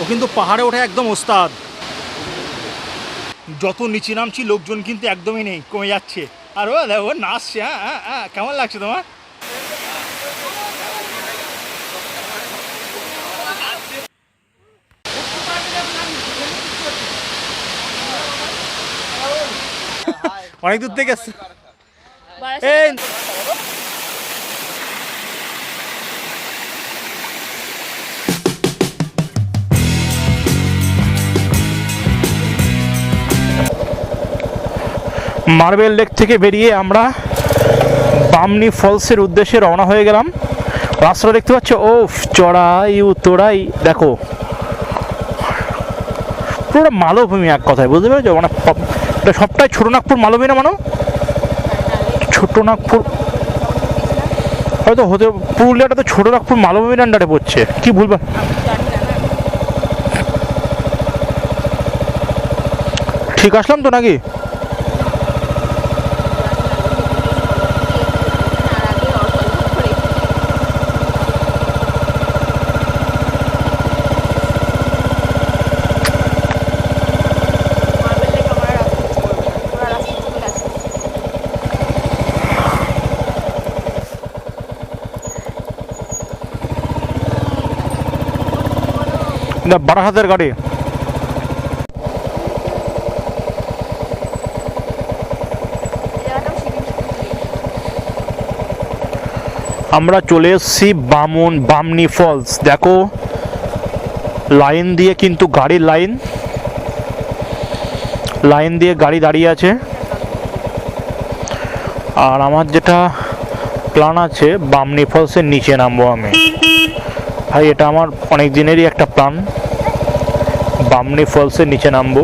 ও কিন্তু পাহাড়ে ওঠে একদম ওস্তাদ। যত নিচে নামছি লোকজন কিন্তু একদমই নেই, কমে যাচ্ছে। আর ও দেখো নাচছে। হ্যাঁ হ্যাঁ, কেমন লাগছে তোমার? অনেক দূর থেকে মার্বেল লেক থেকে বেরিয়ে আমরা বামনি ফলসের উদ্দেশ্যে রওনা হয়ে গেলাম। রাস্তাটা দেখতে পাচ্ছ, ও চড়াই উতরাই দেখো, পুরো মালভূমি এক কথায়, বুঝতে পেরেছো? মানে সবটাই ছোটনাগপুর মালভূমি না, মানে ছোটনাগপুর হয়তো হতে, পুরুলিয়াটা তো ছোটনাগপুর মালভূমির আন্ডারে পড়ছে, কি ভুলবা। ঠিক আসলাম তো নাকি? বারাহাতের গাড়ি। আমরা চলে এসেছি বামনি ফলস। দেখো লাইন দিয়ে, কিন্তু গাড়ির লাইন দিয়ে গাড়ি দাঁড়িয়ে আছে। আর আমার যেটা প্ল্যান আছে, বামনি ফলসের নিচে নামবো আমি। ভাই এটা আমার অনেক দিনেরই একটা প্ল্যান, বামনি ফলসের নিচে নামবো।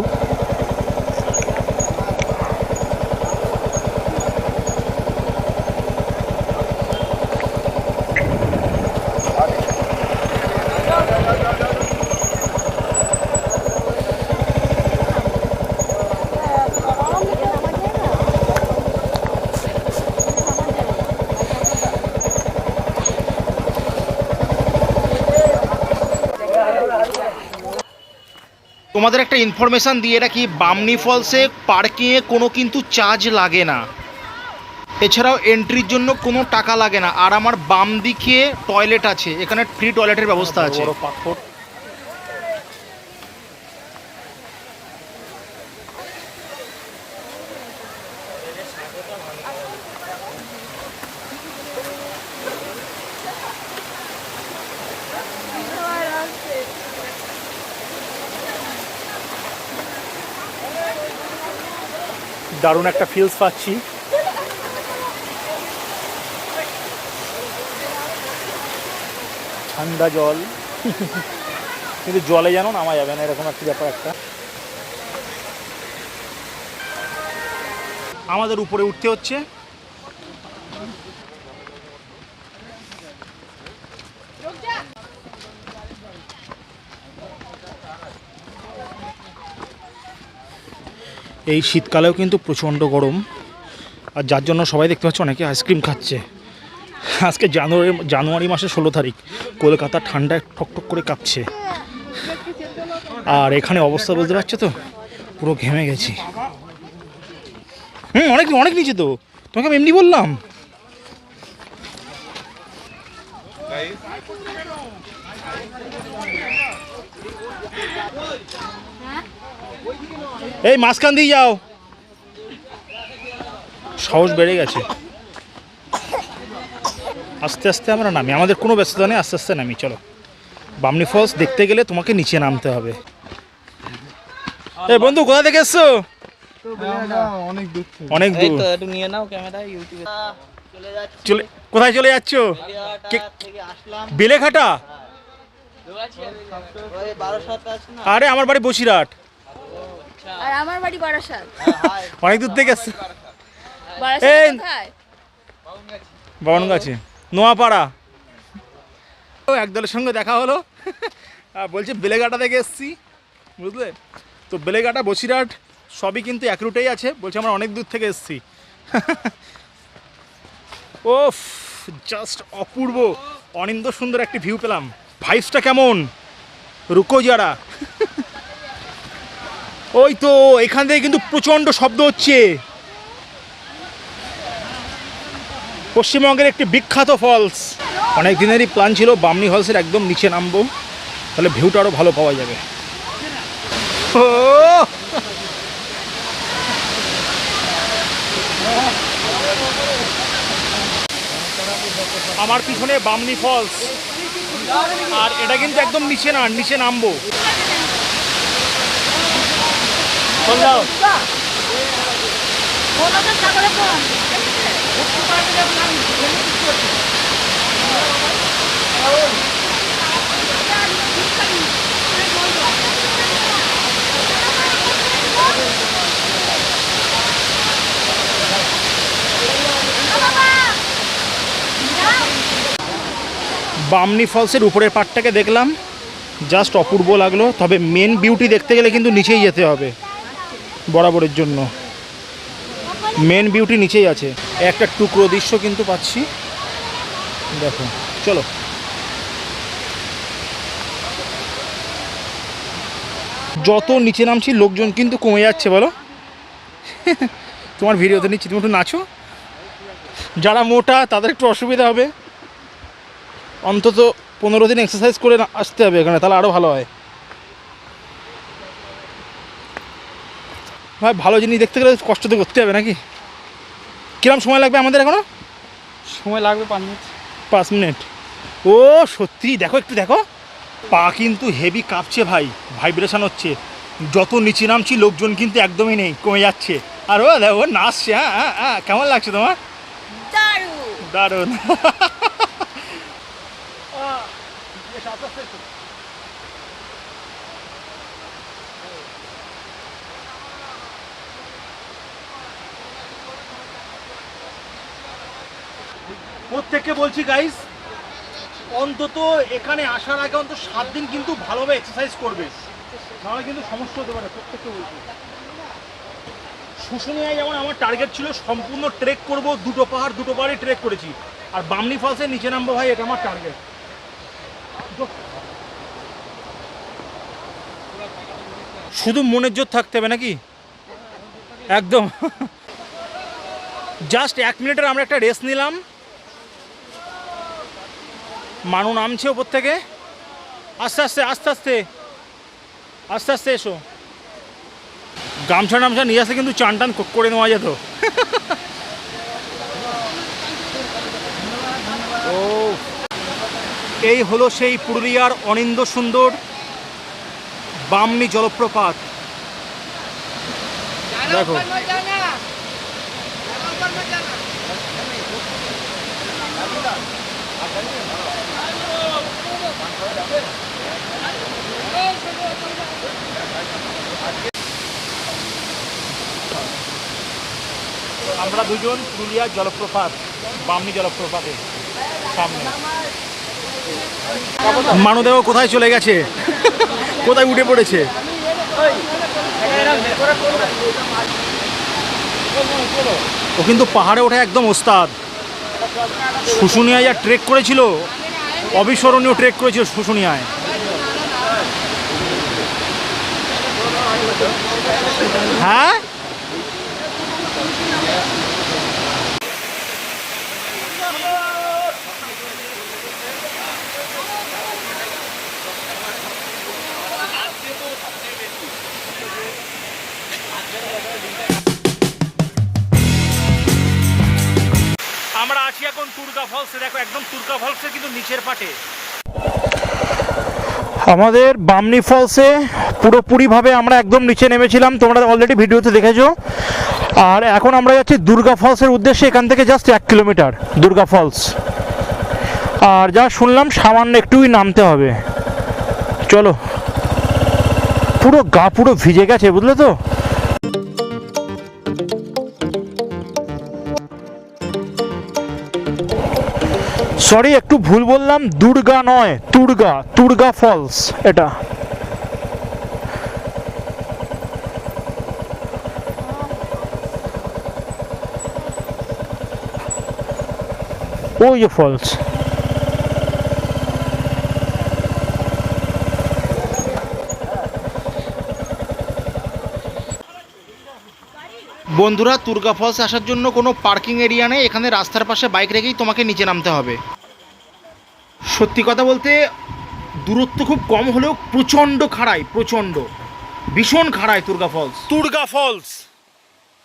তোমাদের একটা ইনফরমেশান দিয়ে রাখি, বামনি ফলসে পার্কিংয়ে কোনো কিন্তু চার্জ লাগে না, এছাড়াও এন্ট্রির জন্য কোনো টাকা লাগে না। আর আমার বাম দিকে টয়লেট আছে, এখানে ফ্রি টয়লেটের ব্যবস্থা আছে। দারুণ একটা ফিলস পাচ্ছি। ঠান্ডা জল, কিন্তু জলে যেন নামা যাবে না, এরকম একটা ব্যাপার একটা। আমাদের উপরে উঠতে হচ্ছে। এই শীতকালেও কিন্তু প্রচণ্ড গরম, আর যার জন্য সবাই দেখতে পাচ্ছ অনেকে আইসক্রিম খাচ্ছে। আজকে জানুয়ারি মাসের 16 তারিখ, কলকাতা ঠান্ডায় ঠকঠক করে কাঁপছে। আর এখানে অবস্থা বুঝতে পারছো তো, পুরো ঘেমে গেছি। অনেক অনেক নিচে তো, তোমাকে আমি এমনি বললাম। এই মাঝখান দিয়ে যাও, সাহস বেড়ে গেছে। আস্তে আস্তে আমরা নামি, আমাদের কোনো ব্যস্ততা নেই, আস্তে আস্তে নামি। চলো, বামনি ফলস দেখতে গেলে তোমাকে নিচে নামতে হবে। এই বন্ধু, কোথা থেকে এসছো? অনেক দূর। কোথায় চলে যাচ্ছ? বেলেঘাটা? আরে আমার বাড়ি বসিরহাট। আর আমার বাড়ি বারাসাত। অনেক দূর থেকে এসছো? বাবনগাছি, নোয়াপাড়া। এক দলের সঙ্গে দেখা হলো, বলছে বেলেঘাটা থেকে এসছি, বুঝলে তো। বেলেঘাটা বসিরহাট সবই কিন্তু এক রুটেই আছে। বলছে আমরা অনেক দূর থেকে এসছি। ওফ, জাস্ট অপূর্ব, অনিন্দ সুন্দর একটি ভিউ পেলাম। ভাইবসটা কেমন? রুকো যারা। ওই তো এখান থেকে কিন্তু প্রচণ্ড শব্দ হচ্ছে। পশ্চিমবঙ্গের একটি বিখ্যাত ফলস। অনেক দিনেরই প্ল্যান ছিল বামনি ফলসের একদম নিচে নামবো, তাহলে ভিউটা আরও ভালো পাওয়া যাবে। ও আমার পিছনে বামনি ফলস, আর এটা কিন্তু একদম নিচে না, নিচে নামবো। চল যাও। বামনি ফলসের উপরের পাটটাকে দেখলাম, জাস্ট অপূর্ব লাগলো। তবে মেন বিউটি দেখতে গেলে কিন্তু নিচেই যেতে হবে বরাবরের জন্য। মেন বিউটি নিচেই আছে। একটা টুকরো দৃশ্য কিন্তু পাচ্ছি, দেখো। চলো। যত নিচে নামছি লোকজন কিন্তু কমে যাচ্ছে, বলো। তোমার ভিডিওতে নিচ্ছি, তুমি একটু নাচো। যারা মোটা তাদের একটু অসুবিধা হবে, অন্তত 15 দিন এক্সারসাইজ করে আসতে হবে এখানে, তাহলে আরও ভালো হয়। ভাই ভালো জিনিস দেখতে গেলে কষ্ট তো করতে হবে নাকি? কিরম সময় লাগবে আমাদের এখনো? সময় লাগবে 5 মিনিট। 5 মিনিট? ও সত্যি, দেখো একটু দেখো, পা কিন্তু হেভি কাঁপছে ভাই, ভাইব্রেশন হচ্ছে। যত নিচে নামছি লোকজন কিন্তু একদমই নেই, কমে যাচ্ছে। আর ও দেখো নাচছে। হ্যাঁ হ্যাঁ, কেমন লাগছে তোমার? দারুণ। প্রত্যেককে বলছি গাইস, অন্তত এখানে আসার আগে অন্তত 7 দিন কিন্তু ভালোভাবে এক্সারসাইজ করবে, নাহলে কিন্তু সমস্যা হতে পারে। প্রত্যেককে বলছি। শুশুনিয়ায় যেমন আমার টার্গেট ছিল সম্পূর্ণ ট্রেক করব, দুটো পাহাড়ে ট্রেক করেছি। আর বামনি ফলসের নিচে নামবো ভাই, এটা আমার টার্গেট। শুধু মনের জোর থাকতে হবে নাকি? একদম। জাস্ট 1 মিনিটের আমরা একটা রেস্ট নিলাম। মানু নামছে ওপর থেকে। আস্তে আস্তে আস্তে আস্তে আস্তে আস্তে এসো। গামছা টামছা নিয়ে আসলে কিন্তু চান টান করে নেওয়া যেত। ও এই হলো সেই পুরুলিয়ার অনিন্দ্য সুন্দর বামনি জলপ্রপাত। দেখো আমরা দুজন পুরুলিয়ার জলপ্রপাত, বামনি জলপ্রপাতে সামনে। মানুদেব কোথায় চলে গেছে, কোথায় উঠে পড়েছে। ও কিন্তু পাহাড়ে ওঠে একদম ওস্তাদ। শুশুনিয়ায় যা ট্রেক করেছিল, অবিস্মরণীয় ট্রেক করেছিল শুশুনিয়ায়। হ্যাঁ আমরা আছি এখন তুরকা ফলসে। দেখো একদম তুরকা ফলসের কিন্তু নিচের পাটে। আমাদের বামনি ফলসে পুরোপুরিভাবে আমরা একদম নিচে নেমেছিলাম, তোমরা অলরেডি ভিডিওতে দেখেছো। আর এখন আমরা যাচ্ছি দুর্গা ফলসের উদ্দেশ্যে। এখান থেকে জাস্ট 1 কিলোমিটার দুর্গা ফলস। আর যা শুনলাম সামান্য একটুই নামতে হবে। চলো। পুরো গা পুরো ভিজে গেছে, বুঝলে তো। সরি একটু ভুল বললাম, দুর্গা নয় তুর্গা, তুর্গা ফলস এটা। ওই যে ফলস। বন্ধুরা, তুর্গা ফলস আসার জন্য কোনো পার্কিং এরিয়া নেই, এখানে রাস্তার পাশে বাইক রেখেই তোমাকে নিচে নামতে হবে। সত্যি কথা বলতে দূরত্ব খুব কম হলেও প্রচণ্ড খাড়াই, প্রচণ্ড ভীষণ খাড়াই তুর্গা ফলস। তুর্গা ফলস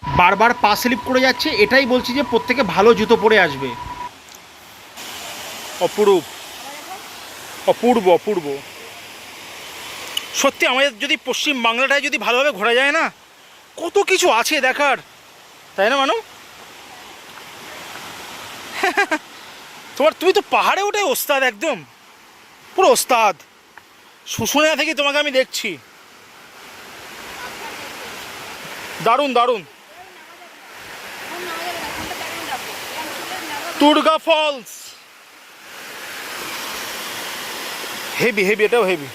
বারবার পা স্লিপ করে যাচ্ছে, এটাই বলছি যে প্রত্যেকে ভালো জুতো পরে আসবে। অপরূপ, অপূর্ব অপূর্ব। সত্যি আমাদের যদি পশ্চিম বাংলাটায় যদি ভালোভাবে ঘোরা যায় না, কত কিছু আছে দেখার, তাই না মানু? তুমি তো পাহাড়ে ওঠে ওস্তাদ, একদম পুরো ওস্তাদ। শুশুনিয়া থেকে তোমাকে আমি দেখছি। দারুণ দারুণ। তুর্গা ফলস হেভি হেভি, এটাও হেভি।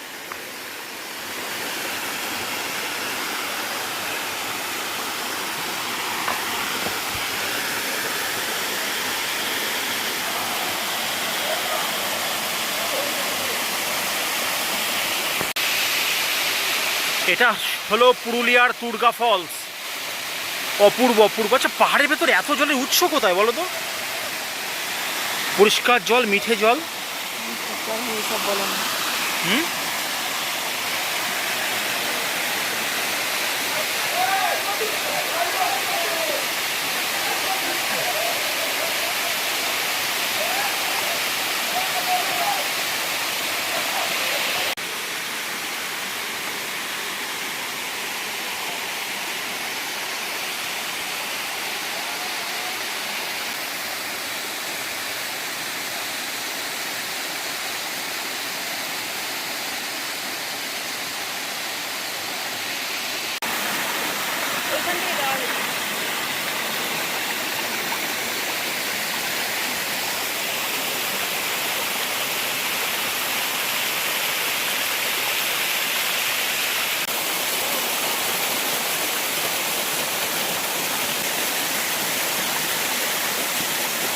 এটা হলো পুরুলিয়ার তুর্গা ফলস। অপূর্ব অপূর্ব। আচ্ছা, পাহাড়ের ভেতরে এত জলের উৎস কোথায় বলো তো? পরিষ্কার জল, মিঠে জল। হুম,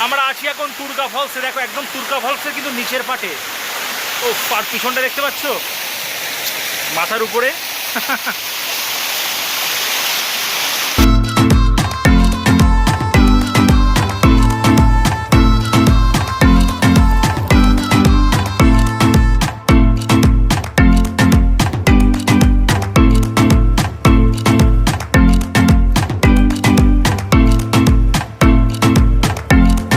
আমরা আছি এখন তুর্গা ফলসে। দেখো একদম তুর্গা ফলসের কিন্তু নিচের পাটে। ও, আর পিছনটা দেখতে পাচ্ছ মাথার উপরে?